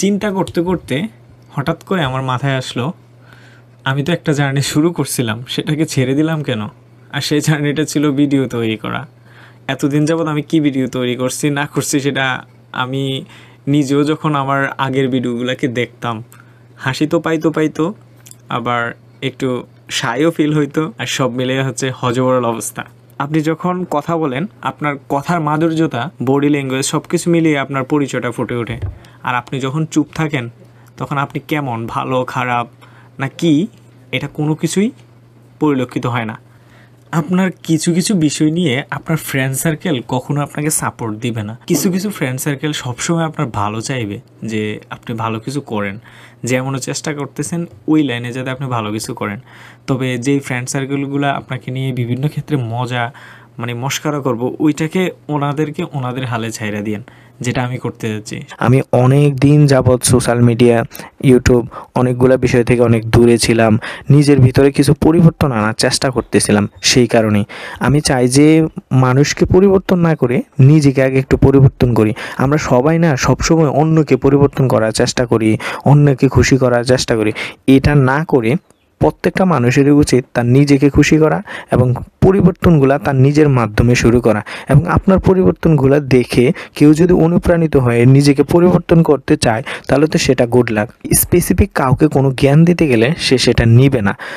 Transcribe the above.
চিন্তা করতে করতে হঠাৎ করে আমার মাথায় আসলো, আমি তো একটা জার্নি শুরু করছিলাম, সেটাকে ছেড়ে দিলাম কেন? আর সেই জার্নিটা ছিল ভিডিও তৈরি করা। এতদিন যাবৎ আমি কি ভিডিও তৈরি করছি না করছি সেটা আমি নিজেও যখন আমার আগের ভিডিওগুলোকে দেখতাম, হাসি তো পাইতো, আবার একটু শাইও ফিল হইতো, আর সব মিলে হচ্ছে হজবরল অবস্থা। আপনি যখন কথা বলেন, আপনার কথার মাধুর্যতা, বডি ল্যাঙ্গুয়েজ সব কিছু মিলিয়ে আপনার পরিচয়টা ফুটে ওঠে। আর আপনি যখন চুপ থাকেন, তখন আপনি কেমন, ভালো খারাপ না কি, এটা কোনো কিছুই পরিলক্ষিত হয় না। আপনার কিছু কিছু বিষয় নিয়ে আপনার ফ্রেন্ড সার্কেল কখনো আপনাকে সাপোর্ট দিবে না। কিছু কিছু ফ্রেন্ড সার্কেল সবসময় আপনার ভালো চাইবে, যে আপনি ভালো কিছু করেন, যেমনও চেষ্টা করতেছেন ওই লাইনে যাতে আপনি ভালো কিছু করেন। তবে যেই ফ্রেন্ড সার্কেলগুলো আপনাকে নিয়ে বিভিন্ন ক্ষেত্রে মজা মস্করা করব, ওইটাকে ওনাদেরকে ওনাদের হালে ছাইড়া দিয়েন, যেটা আমি করতে যাচ্ছি। আমি অনেক দিন যাবৎ সোশ্যাল মিডিয়া, ইউটিউব অনেকগুলো বিষয় থেকে অনেক দূরে ছিলাম। নিজের ভিতরে কিছু পরিবর্তন আনার চেষ্টা করতেছিলাম। সেই কারণেই আমি চাই যে মানুষকে পরিবর্তন না করে নিজেকে আগে একটু পরিবর্তন করি। আমরা সবাই না সবসময় অন্যকে পরিবর্তন করার চেষ্টা করি, অন্যকে খুশি করার চেষ্টা করি। এটা না করে প্রত্যেকটা মানুষেরই উচিত তার নিজেকে খুশি করা এবং পরিবর্তনগুলা তার নিজের মাধ্যমে শুরু করা। এবং আপনার পরিবর্তনগুলো দেখে কেউ যদি অনুপ্রাণিত হয়ে নিজেকে পরিবর্তন করতে চায়, তাহলে তো সেটা গুড লাক। স্পেসিফিক কাউকে কোনো জ্ঞান দিতে গেলে সে সেটা নিবে না।